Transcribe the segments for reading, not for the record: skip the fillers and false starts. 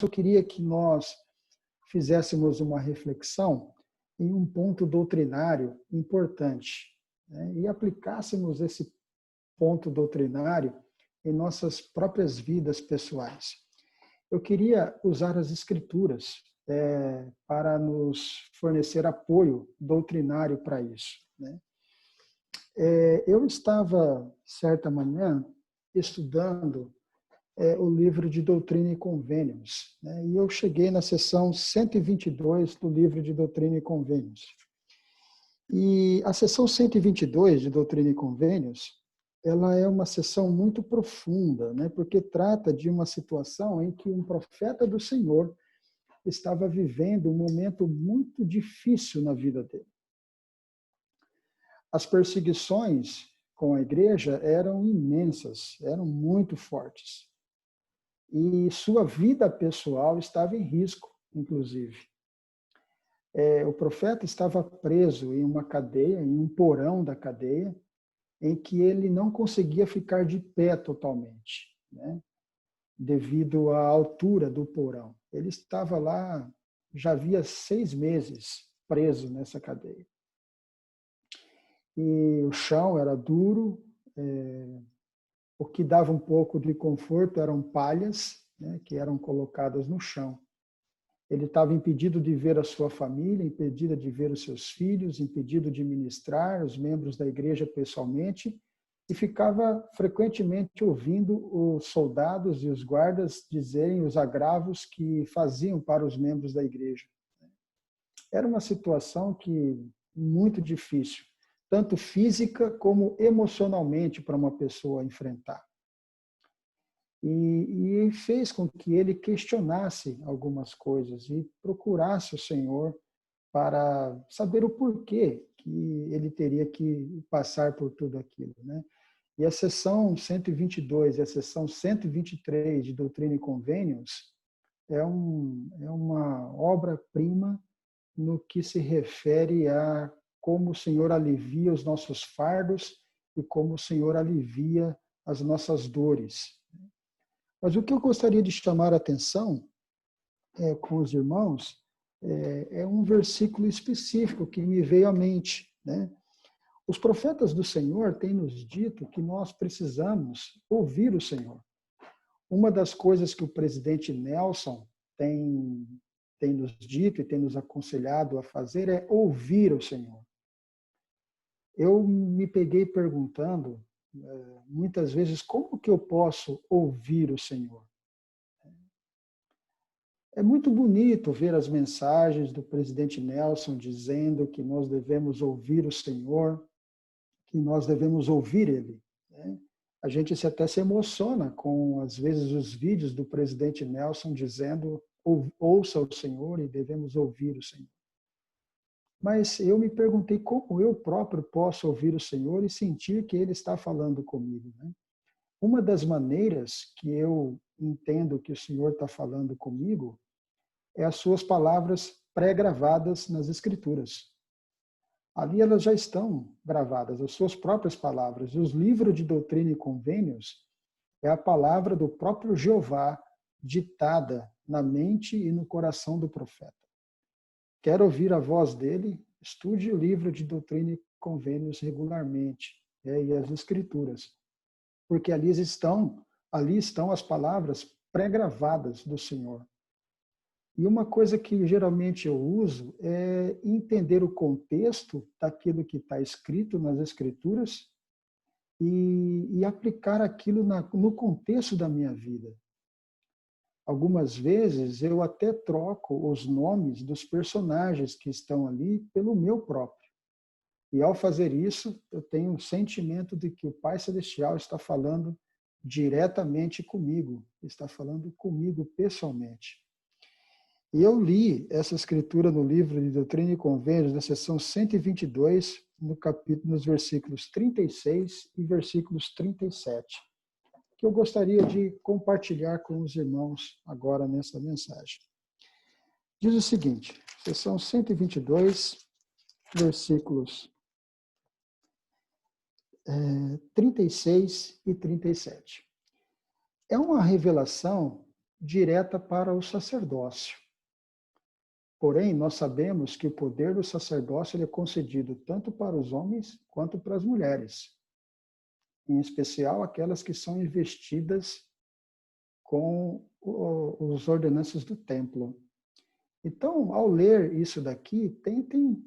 eu queria que nós fizéssemos uma reflexão em um ponto doutrinário importante, né? E aplicássemos esse ponto doutrinário em nossas próprias vidas pessoais. Eu queria usar as Escrituras para nos fornecer apoio doutrinário para isso, né? Eu estava, certa manhã, estudando o livro de Doutrina e Convênios, né? E eu cheguei na seção 122 do livro de Doutrina e Convênios. E a seção 122 de Doutrina e Convênios, ela é uma seção muito profunda, né? Porque trata de uma situação em que um profeta do Senhor estava vivendo um momento muito difícil na vida dele. As perseguições com a igreja eram imensas, eram muito fortes. E sua vida pessoal estava em risco, inclusive. O profeta estava preso em uma cadeia, em um porão da cadeia, em que ele não conseguia ficar de pé totalmente, né? Devido à altura do porão. Ele estava lá, já havia 6 meses preso nessa cadeia. E o chão era duro, o que dava um pouco de conforto eram palhas, né, que eram colocadas no chão. Ele estava impedido de ver a sua família, impedido de ver os seus filhos, impedido de ministrar os membros da igreja pessoalmente, e ficava frequentemente ouvindo os soldados e os guardas dizerem os agravos que faziam para os membros da igreja. Era uma situação muito difícil, tanto física como emocionalmente para uma pessoa enfrentar. E fez com que ele questionasse algumas coisas e procurasse o Senhor para saber o porquê que ele teria que passar por tudo aquilo, né? E a seção 122 e a seção 123 de Doutrina e Convênios é uma obra-prima no que se refere a como o Senhor alivia os nossos fardos e como o Senhor alivia as nossas dores. Mas o que eu gostaria de chamar a atenção com os irmãos é um versículo específico que me veio à mente, né? Os profetas do Senhor têm nos dito que nós precisamos ouvir o Senhor. Uma das coisas que o presidente Nelson tem nos dito e tem nos aconselhado a fazer é ouvir o Senhor. Eu me peguei perguntando muitas vezes como que eu posso ouvir o Senhor. É muito bonito ver as mensagens do presidente Nelson dizendo que nós devemos ouvir o Senhor, que nós devemos ouvir Ele, né? A gente até se emociona com, às vezes, os vídeos do presidente Nelson dizendo ouça o Senhor e devemos ouvir o Senhor. Mas eu me perguntei como eu próprio posso ouvir o Senhor e sentir que Ele está falando comigo, né? Uma das maneiras que eu entendo que o Senhor está falando comigo é as suas palavras pré-gravadas nas Escrituras. Ali elas já estão gravadas, as suas próprias palavras. E os livros de Doutrina e Convênios é a palavra do próprio Jeová ditada na mente e no coração do profeta. Quer ouvir a voz dele? Estude o livro de Doutrina e Convênios regularmente, e as Escrituras. Porque ali estão as palavras pré-gravadas do Senhor. E uma coisa que geralmente eu uso é entender o contexto daquilo que está escrito nas Escrituras e aplicar aquilo no contexto da minha vida. Algumas vezes eu até troco os nomes dos personagens que estão ali pelo meu próprio. E ao fazer isso, eu tenho um sentimento de que o Pai Celestial está falando diretamente comigo, está falando comigo pessoalmente. E eu li essa escritura no livro de Doutrina e Convênios, na seção 122, nos versículos 36 e versículos 37, que eu gostaria de compartilhar com os irmãos agora nessa mensagem. Diz o seguinte, seção 122, versículos 36 e 37. É uma revelação direta para o sacerdócio. Porém, nós sabemos que o poder do sacerdócio ele é concedido tanto para os homens quanto para as mulheres, em especial aquelas que são investidas com os ordenanças do templo. Então, ao ler isso daqui, tentem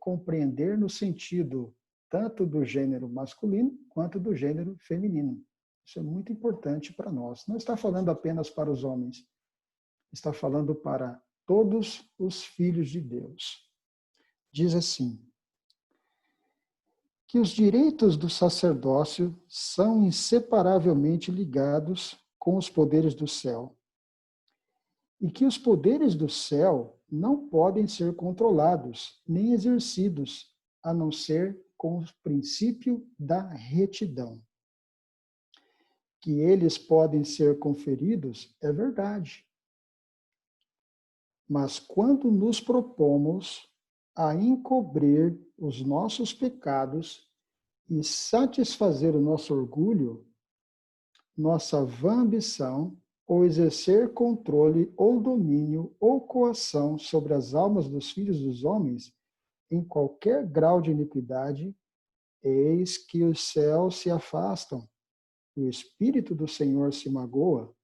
compreender no sentido tanto do gênero masculino quanto do gênero feminino. Isso é muito importante para nós. Não está falando apenas para os homens, está falando para todos os filhos de Deus. Diz assim, que os direitos do sacerdócio são inseparavelmente ligados com os poderes do céu, e que os poderes do céu não podem ser controlados nem exercidos, a não ser com o princípio da retidão. Que eles podem ser conferidos é verdade. Mas quando nos propomos a encobrir os nossos pecados e satisfazer o nosso orgulho, nossa vã ambição, ou exercer controle ou domínio ou coação sobre as almas dos filhos dos homens, em qualquer grau de iniquidade, eis que os céus se afastam, e o Espírito do Senhor se magoa,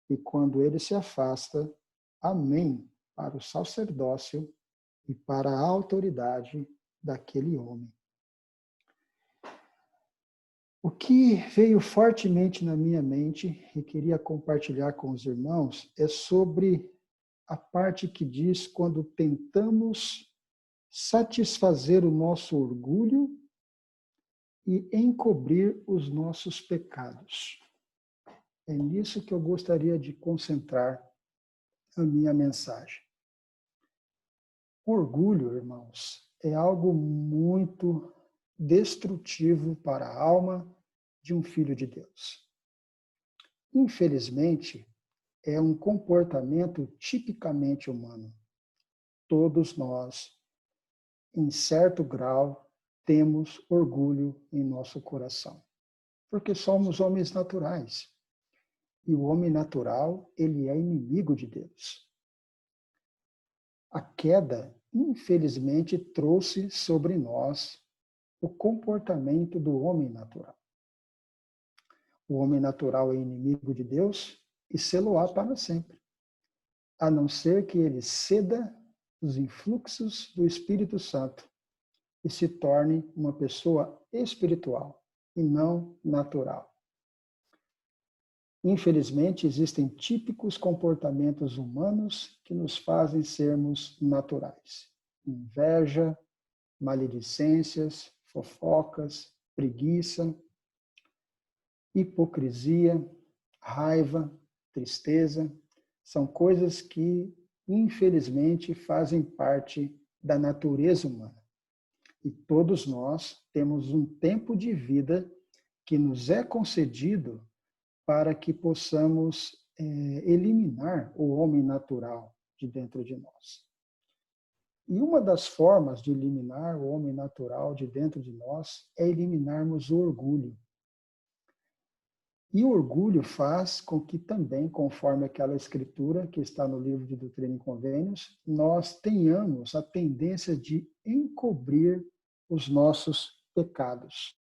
e quando ele se afasta, amém para o sacerdócio e para a autoridade daquele homem. O que veio fortemente na minha mente e queria compartilhar com os irmãos é sobre a parte que diz quando tentamos satisfazer o nosso orgulho e encobrir os nossos pecados. É nisso que eu gostaria de concentrar a minha mensagem. O orgulho, irmãos, é algo muito destrutivo para a alma de um filho de Deus. Infelizmente, é um comportamento tipicamente humano. Todos nós, em certo grau, temos orgulho em nosso coração, porque somos homens naturais. E o homem natural, ele é inimigo de Deus. A queda, infelizmente, trouxe sobre nós o comportamento do homem natural. O homem natural é inimigo de Deus e sê-lo-á para sempre, a não ser que ele ceda os influxos do Espírito Santo e se torne uma pessoa espiritual e não natural. Infelizmente, existem típicos comportamentos humanos que nos fazem sermos naturais. Inveja, maledicências, fofocas, preguiça, hipocrisia, raiva, tristeza, são coisas que, infelizmente, fazem parte da natureza humana. E todos nós temos um tempo de vida que nos é concedido para que possamos eliminar o homem natural de dentro de nós. E uma das formas de eliminar o homem natural de dentro de nós é eliminarmos o orgulho. E o orgulho faz com que também, conforme aquela escritura que está no livro de Doutrina e Convênios, nós tenhamos a tendência de encobrir os nossos pecados.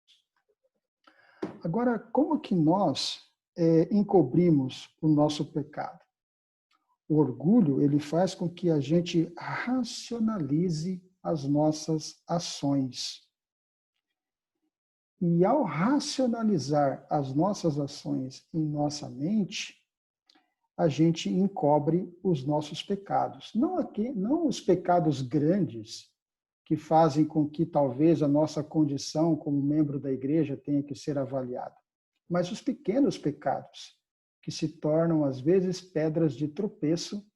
Agora, como que nós encobrimos o nosso pecado? O orgulho, ele faz com que a gente racionalize as nossas ações. E ao racionalizar as nossas ações em nossa mente, a gente encobre os nossos pecados. Não os pecados grandes, que fazem com que talvez a nossa condição como membro da igreja tenha que ser avaliada, mas os pequenos pecados, que se tornam, às vezes, pedras de tropeço,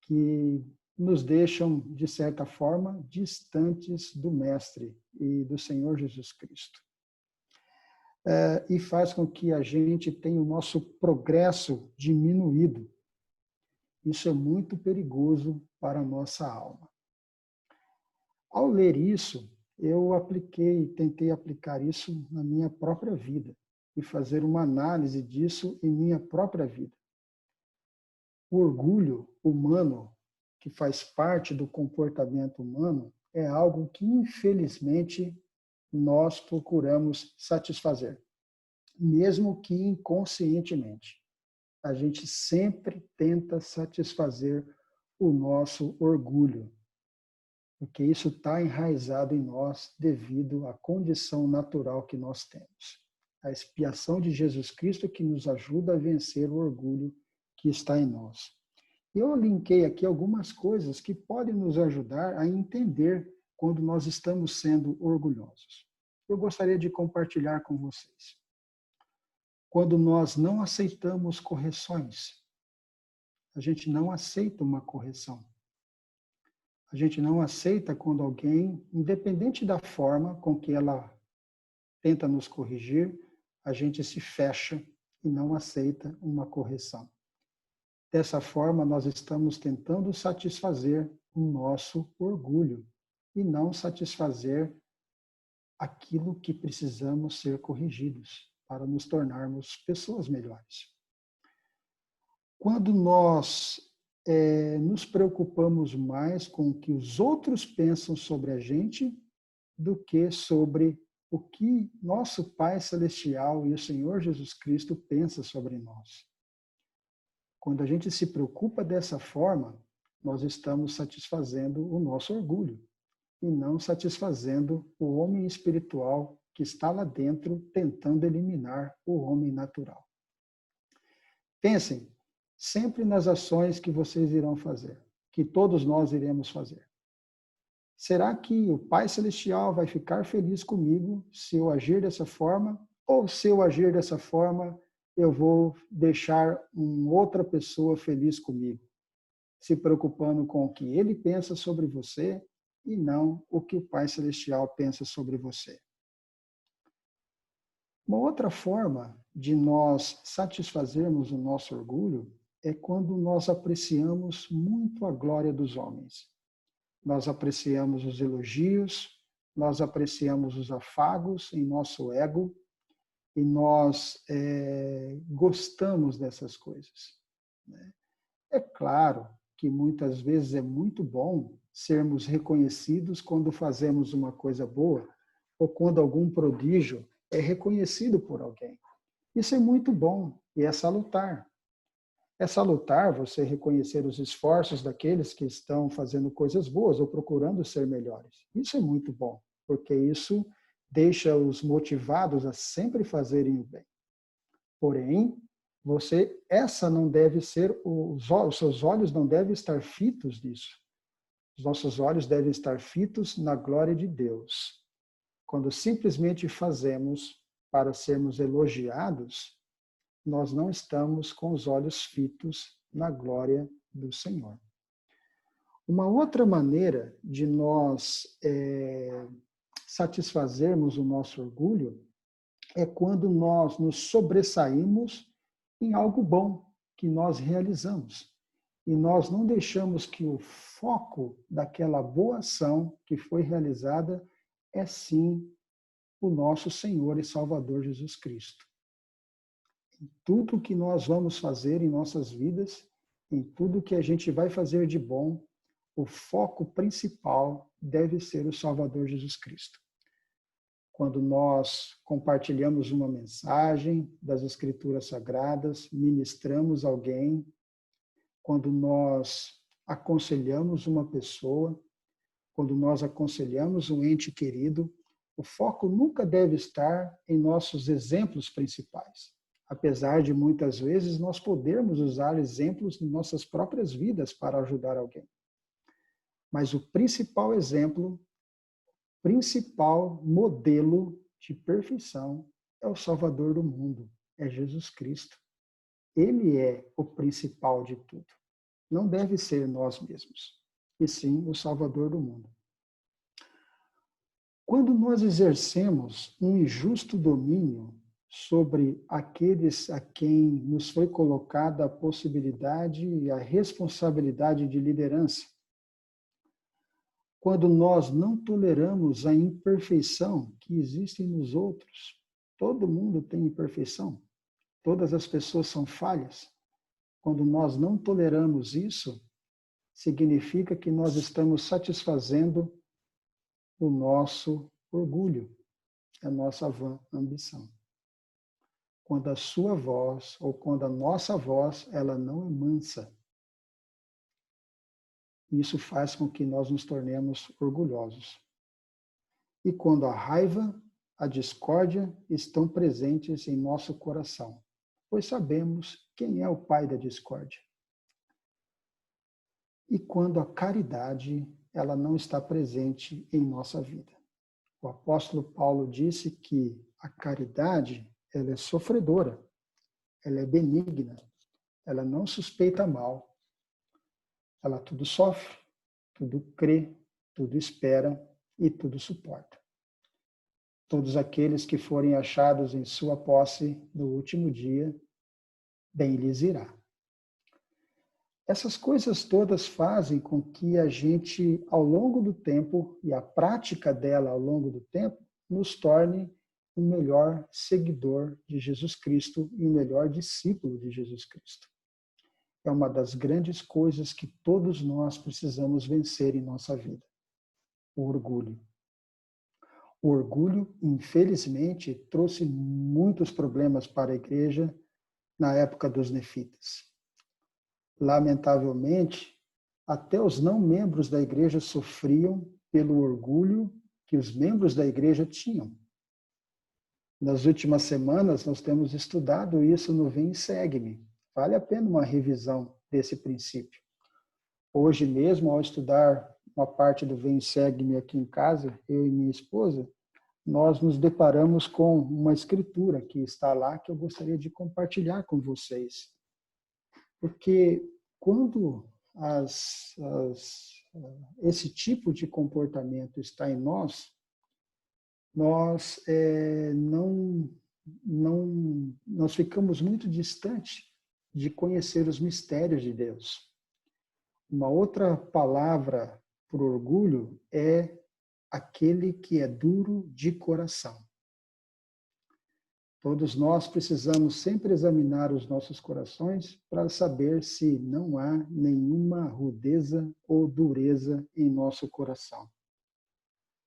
que nos deixam, de certa forma, distantes do Mestre e do Senhor Jesus Cristo. E faz com que a gente tenha o nosso progresso diminuído. Isso é muito perigoso para a nossa alma. Ao ler isso, eu tentei aplicar isso na minha própria vida. e fazer uma análise disso em minha própria vida. O orgulho humano, que faz parte do comportamento humano, é algo que, infelizmente, nós procuramos satisfazer, mesmo que inconscientemente. A gente sempre tenta satisfazer o nosso orgulho, porque isso está enraizado em nós devido à condição natural que nós temos. A expiação de Jesus Cristo que nos ajuda a vencer o orgulho que está em nós. Eu linkei aqui algumas coisas que podem nos ajudar a entender quando nós estamos sendo orgulhosos. Eu gostaria de compartilhar com vocês. Quando nós não aceitamos correções, a gente não aceita uma correção. A gente não aceita quando alguém, independente da forma com que ela tenta nos corrigir, a gente se fecha e não aceita uma correção. Dessa forma, nós estamos tentando satisfazer o nosso orgulho e não satisfazer aquilo que precisamos ser corrigidos para nos tornarmos pessoas melhores. Quando nós nos preocupamos mais com o que os outros pensam sobre a gente do que sobre o que nosso Pai Celestial e o Senhor Jesus Cristo pensa sobre nós. Quando a gente se preocupa dessa forma, nós estamos satisfazendo o nosso orgulho e não satisfazendo o homem espiritual que está lá dentro tentando eliminar o homem natural. Pensem sempre nas ações que vocês irão fazer, que todos nós iremos fazer. Será que o Pai Celestial vai ficar feliz comigo se eu agir dessa forma? Ou se eu agir dessa forma, eu vou deixar uma outra pessoa feliz comigo, se preocupando com o que ele pensa sobre você e não o que o Pai Celestial pensa sobre você? Uma outra forma de nós satisfazermos o nosso orgulho é quando nós apreciamos muito a glória dos homens. Nós apreciamos os elogios, nós apreciamos os afagos em nosso ego e nós gostamos dessas coisas. É claro que muitas vezes é muito bom sermos reconhecidos quando fazemos uma coisa boa ou quando algum prodígio é reconhecido por alguém. Isso é muito bom e é salutar. É salutar você reconhecer os esforços daqueles que estão fazendo coisas boas ou procurando ser melhores. Isso é muito bom, porque isso deixa-os motivados a sempre fazerem o bem. Porém, essa não deve ser, os seus olhos não devem estar fitos nisso. Os nossos olhos devem estar fitos na glória de Deus. Quando simplesmente fazemos para sermos elogiados, nós não estamos com os olhos fitos na glória do Senhor. Uma outra maneira de nós satisfazermos o nosso orgulho é quando nós nos sobressaímos em algo bom que nós realizamos. E nós não deixamos que o foco daquela boa ação que foi realizada é sim o nosso Senhor e Salvador Jesus Cristo. Em tudo que nós vamos fazer em nossas vidas, em tudo que a gente vai fazer de bom, o foco principal deve ser o Salvador Jesus Cristo. Quando nós compartilhamos uma mensagem das Escrituras Sagradas, ministramos alguém, quando nós aconselhamos uma pessoa, quando nós aconselhamos um ente querido, o foco nunca deve estar em nossos exemplos principais. Apesar de muitas vezes nós podermos usar exemplos em nossas próprias vidas para ajudar alguém. Mas o principal exemplo, principal modelo de perfeição é o Salvador do mundo, é Jesus Cristo. Ele é o principal de tudo. Não deve ser nós mesmos, e sim o Salvador do mundo. Quando nós exercemos um injusto domínio sobre aqueles a quem nos foi colocada a possibilidade e a responsabilidade de liderança, quando nós não toleramos a imperfeição que existe nos outros, Todo mundo tem imperfeição. Todas as pessoas são falhas. Quando nós não toleramos isso, significa que nós estamos satisfazendo o nosso orgulho, a nossa vã ambição. Quando a sua voz, ou quando a nossa voz, ela não é mansa, isso faz com que nós nos tornemos orgulhosos. E quando a raiva, a discórdia estão presentes em nosso coração, pois sabemos quem é o pai da discórdia. E quando a caridade, ela não está presente em nossa vida. O apóstolo Paulo disse que a caridade, ela é sofredora, ela é benigna, ela não suspeita mal, ela tudo sofre, tudo crê, tudo espera e tudo suporta. Todos aqueles que forem achados em sua posse no último dia, bem lhes irá. Essas coisas todas fazem com que a gente, ao longo do tempo, e a prática dela ao longo do tempo, nos torne um melhor seguidor de Jesus Cristo e um melhor discípulo de Jesus Cristo. É uma das grandes coisas que todos nós precisamos vencer em nossa vida. O orgulho. O orgulho, infelizmente, trouxe muitos problemas para a igreja na época dos nefitas. Lamentavelmente, até os não membros da igreja sofriam pelo orgulho que os membros da igreja tinham. Nas últimas semanas, nós temos estudado isso no Vem e Segue-me. Vale a pena uma revisão desse princípio. Hoje mesmo, ao estudar uma parte do Vem e Segue-me aqui em casa, eu e minha esposa, nós nos deparamos com uma escritura que está lá que eu gostaria de compartilhar com vocês. Porque quando esse tipo de comportamento está em nós, nós nós ficamos muito distantes de conhecer os mistérios de Deus. Uma outra palavra por orgulho é aquele que é duro de coração. Todos nós precisamos sempre examinar os nossos corações para saber se não há nenhuma rudeza ou dureza em nosso coração.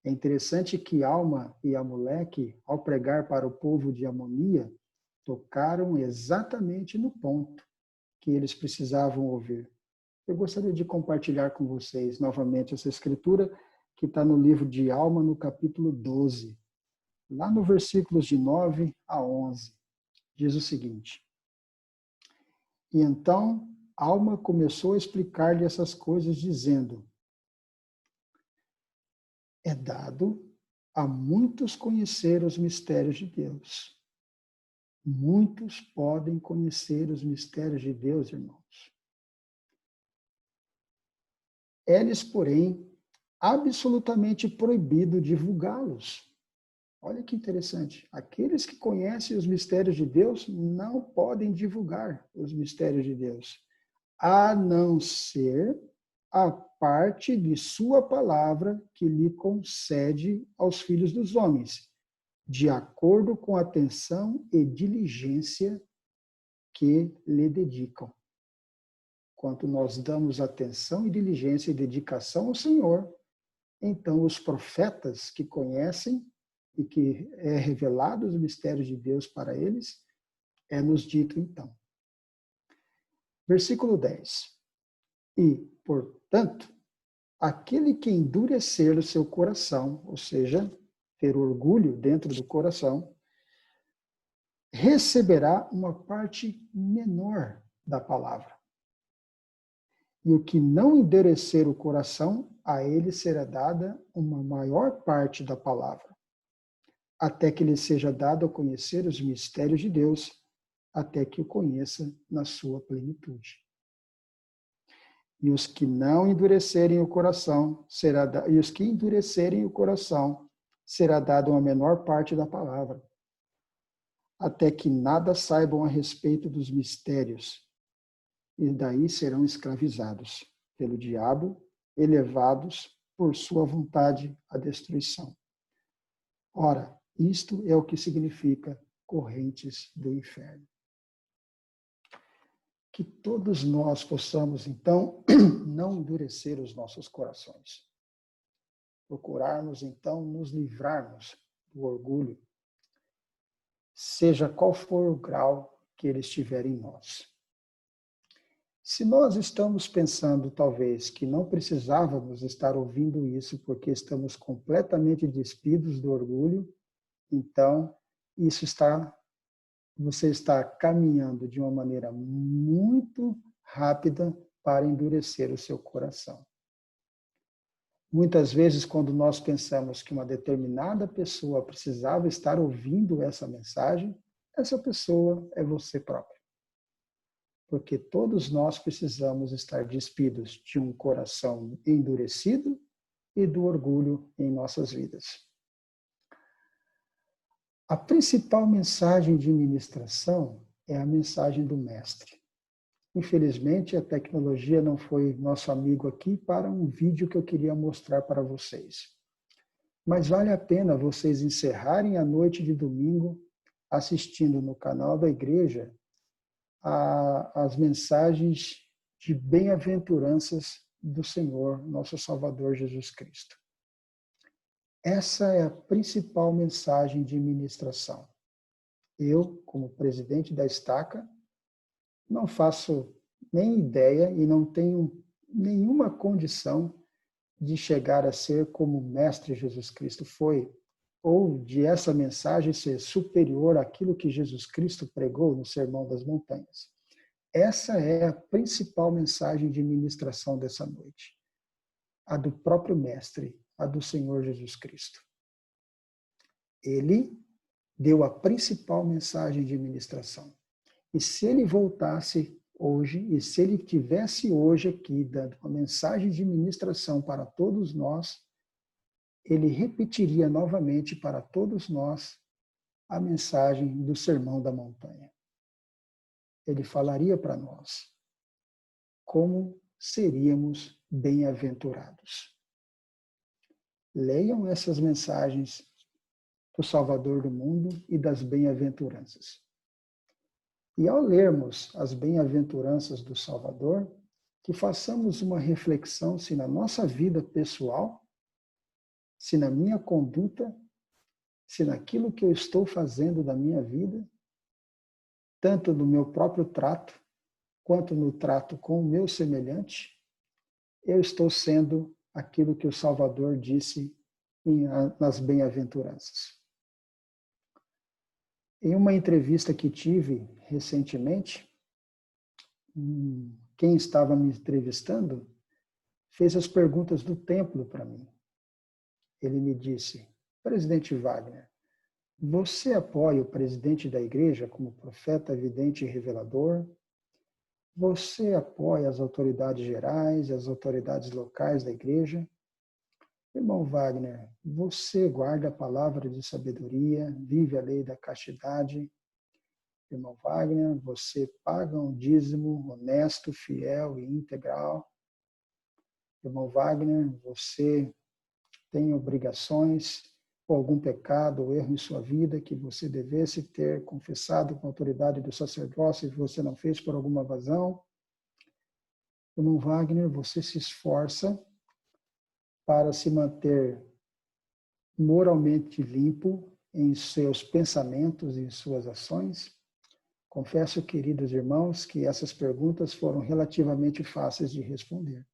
É interessante que Alma e Amoleque, ao pregar para o povo de Amonia, tocaram exatamente no ponto que eles precisavam ouvir. Eu gostaria de compartilhar com vocês novamente essa escritura que está no livro de Alma, no capítulo 12. Lá no versículos de 9 a 11, diz o seguinte: E então Alma começou a explicar-lhe essas coisas, dizendo: É dado a muitos conhecer os mistérios de Deus. Muitos podem conhecer os mistérios de Deus, irmãos. É-lhes, porém, absolutamente proibido divulgá-los. Olha que interessante. Aqueles que conhecem os mistérios de Deus não podem divulgar os mistérios de Deus, a não ser a parte de sua palavra que lhe concede aos filhos dos homens, de acordo com a atenção e diligência que lhe dedicam. Quanto nós damos atenção e diligência e dedicação ao Senhor, então os profetas que conhecem e que é revelado os mistérios de Deus para eles, é nos dito então. Versículo 10. E, portanto, aquele que endurecer o seu coração, ou seja, ter orgulho dentro do coração, receberá uma parte menor da palavra. E o que não endurecer o coração, a ele será dada uma maior parte da palavra, até que lhe seja dado a conhecer os mistérios de Deus, até que o conheça na sua plenitude. E os que não endurecerem o coração, será dado uma menor parte da palavra, até que nada saibam a respeito dos mistérios, e daí serão escravizados pelo diabo, elevados por sua vontade à destruição. Ora, isto é o que significa correntes do inferno. Que todos nós possamos, então, não endurecer os nossos corações. Procurarmos, então, nos livrarmos do orgulho, seja qual for o grau que ele estiver em nós. Se nós estamos pensando, talvez, que não precisávamos estar ouvindo isso porque estamos completamente despidos do orgulho, então, você está caminhando de uma maneira muito rápida para endurecer o seu coração. Muitas vezes, quando nós pensamos que uma determinada pessoa precisava estar ouvindo essa mensagem, essa pessoa é você próprio. Porque todos nós precisamos estar despidos de um coração endurecido e do orgulho em nossas vidas. A principal mensagem de ministração é a mensagem do Mestre. Infelizmente, a tecnologia não foi nosso amigo aqui para um vídeo que eu queria mostrar para vocês. Mas vale a pena vocês encerrarem a noite de domingo assistindo no canal da igreja as mensagens de bem-aventuranças do Senhor, nosso Salvador Jesus Cristo. Essa é a principal mensagem de ministração. Eu, como presidente da Estaca, não faço nem ideia e não tenho nenhuma condição de chegar a ser como o Mestre Jesus Cristo foi, ou de essa mensagem ser superior àquilo que Jesus Cristo pregou no Sermão das Montanhas. Essa é a principal mensagem de ministração dessa noite. A do próprio Mestre, a do Senhor Jesus Cristo. Ele deu a principal mensagem de ministração. E se ele voltasse hoje, e se ele tivesse hoje aqui dando uma mensagem de ministração para todos nós, ele repetiria novamente para todos nós a mensagem do Sermão da Montanha. Ele falaria para nós como seríamos bem-aventurados. Leiam essas mensagens do Salvador do mundo e das bem-aventuranças. E ao lermos as bem-aventuranças do Salvador, que façamos uma reflexão se na nossa vida pessoal, se na minha conduta, se naquilo que eu estou fazendo da minha vida, tanto no meu próprio trato, quanto no trato com o meu semelhante, eu estou sendo aquilo que o Salvador disse nas bem-aventuranças. Em uma entrevista que tive recentemente, quem estava me entrevistando fez as perguntas do templo para mim. Ele me disse: presidente Wagner, você apoia o presidente da igreja como profeta, vidente e revelador? Você apoia as autoridades gerais, as autoridades locais da igreja? Irmão Wagner, você guarda a palavra de sabedoria, vive a lei da castidade. Irmão Wagner, você paga um dízimo honesto, fiel e integral. Irmão Wagner, você tem obrigações ou algum pecado ou erro em sua vida que você devesse ter confessado com a autoridade do sacerdócio e você não fez por alguma razão. Irmão Wagner, você se esforça para se manter moralmente limpo em seus pensamentos e em suas ações? Confesso, queridos irmãos, que essas perguntas foram relativamente fáceis de responder.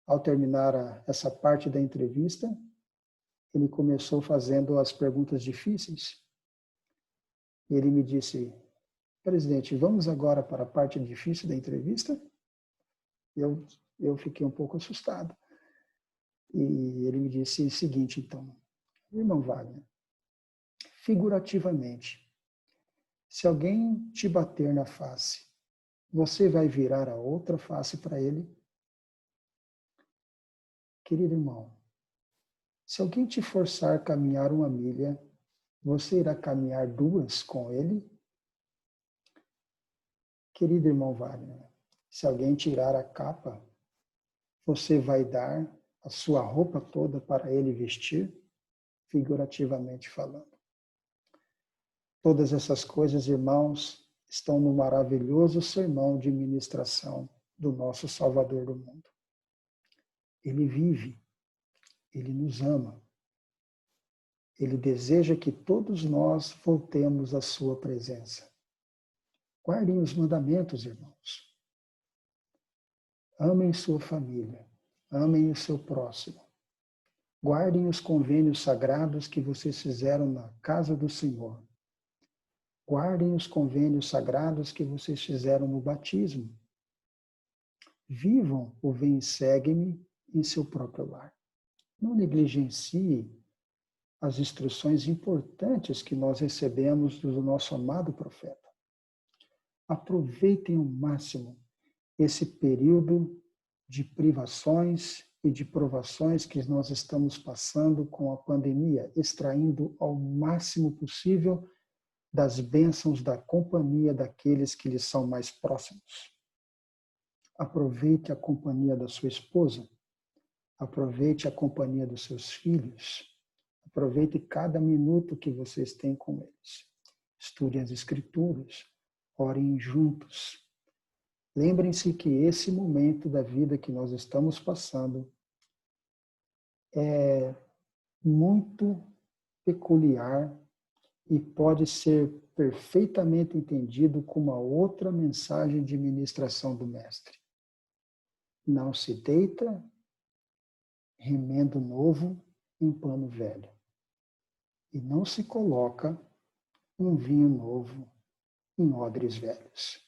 Ao terminar essa parte da entrevista, ele começou fazendo as perguntas difíceis. Ele me disse: presidente, vamos agora para a parte difícil da entrevista? Eu fiquei um pouco assustado. E ele me disse o seguinte, então: irmão Wagner, figurativamente, se alguém te bater na face, você vai virar a outra face para ele? Querido irmão, se alguém te forçar a caminhar 1 milha, você irá caminhar 2 com ele? Querido irmão Wagner, se alguém tirar a capa, você vai dar a sua roupa toda para ele vestir? Figurativamente falando. Todas essas coisas, irmãos, estão no maravilhoso sermão de ministração do nosso Salvador do mundo. Ele vive, ele nos ama. Ele deseja que todos nós voltemos à sua presença. Guardem os mandamentos, irmãos. Amem sua família. Amem o seu próximo. Guardem os convênios sagrados que vocês fizeram na casa do Senhor. Guardem os convênios sagrados que vocês fizeram no batismo. Vivam o vem e segue-me em seu próprio lar. Não negligencie as instruções importantes que nós recebemos do nosso amado profeta. Aproveitem ao máximo esse período de privações e de provações que nós estamos passando com a pandemia, extraindo ao máximo possível das bênçãos da companhia daqueles que lhes são mais próximos. Aproveite a companhia da sua esposa, aproveite a companhia dos seus filhos, aproveite cada minuto que vocês têm com eles. Estudem as Escrituras, orem juntos. Lembrem-se que esse momento da vida que nós estamos passando é muito peculiar e pode ser perfeitamente entendido como uma outra mensagem de ministração do Mestre. Não se deita remendo novo em pano velho. E não se coloca um vinho novo em odres velhos.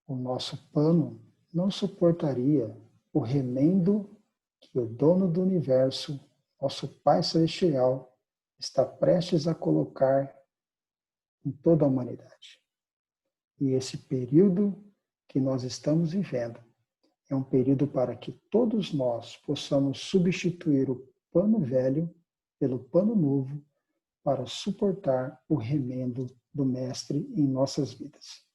O nosso pano não suportaria o remendo que o dono do universo, nosso Pai Celestial, está prestes a colocar em toda a humanidade. E esse período que nós estamos vivendo é um período para que todos nós possamos substituir o pano velho pelo pano novo para suportar o remendo do Mestre em nossas vidas.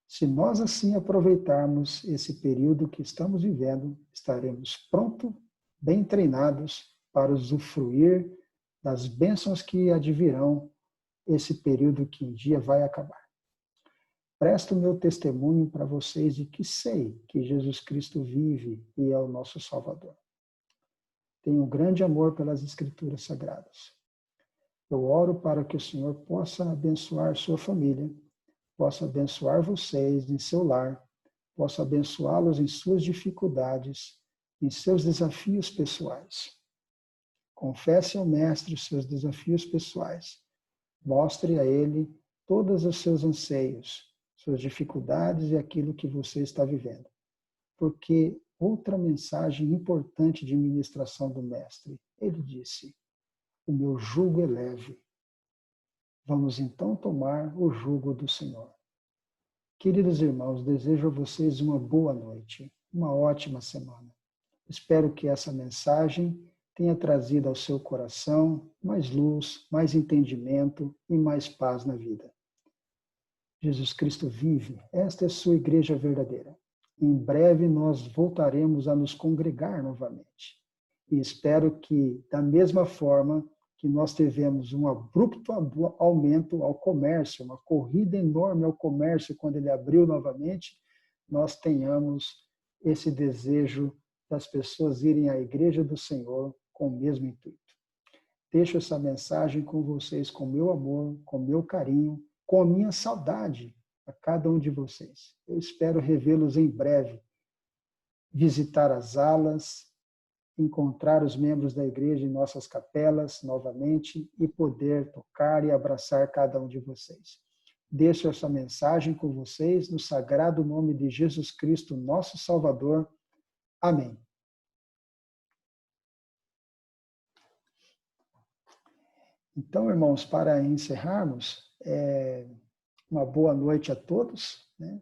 Se nós assim aproveitarmos esse período que estamos vivendo, estaremos prontos, bem treinados para usufruir das bênçãos que advirão esse período que um dia vai acabar. Presto o meu testemunho para vocês de que sei que Jesus Cristo vive e é o nosso Salvador. Tenho um grande amor pelas Escrituras Sagradas. Eu oro para que o Senhor possa abençoar sua família, possa abençoar vocês em seu lar, possa abençoá-los em suas dificuldades, em seus desafios pessoais. Confesse ao Mestre os seus desafios pessoais. Mostre a Ele todos os seus anseios, suas dificuldades e aquilo que você está vivendo. Porque outra mensagem importante de ministração do Mestre, ele disse: o meu jugo é leve. Vamos então tomar o jugo do Senhor. Queridos irmãos, desejo a vocês uma boa noite, uma ótima semana. Espero que essa mensagem tenha trazido ao seu coração mais luz, mais entendimento e mais paz na vida. Jesus Cristo vive, esta é a sua igreja verdadeira. Em breve nós voltaremos a nos congregar novamente. E espero que, da mesma forma que nós tivemos um abrupto aumento ao comércio, uma corrida enorme ao comércio quando ele abriu novamente, nós tenhamos esse desejo das pessoas irem à igreja do Senhor com o mesmo intuito. Deixo essa mensagem com vocês, com meu amor, com meu carinho, com a minha saudade a cada um de vocês. Eu espero revê-los em breve, visitar as alas, encontrar os membros da igreja em nossas capelas novamente e poder tocar e abraçar cada um de vocês. Deixo essa mensagem com vocês no sagrado nome de Jesus Cristo, nosso Salvador. Amém. Então, irmãos, para encerrarmos, uma boa noite a todos, né?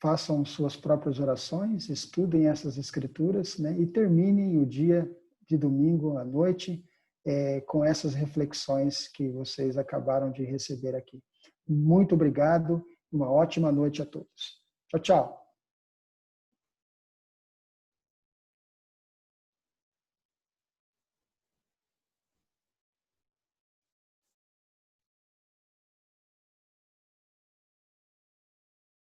Façam suas próprias orações, estudem essas escrituras, né? E terminem o dia de domingo à noite com essas reflexões que vocês acabaram de receber aqui. Muito obrigado, uma ótima noite a todos. Tchau, tchau.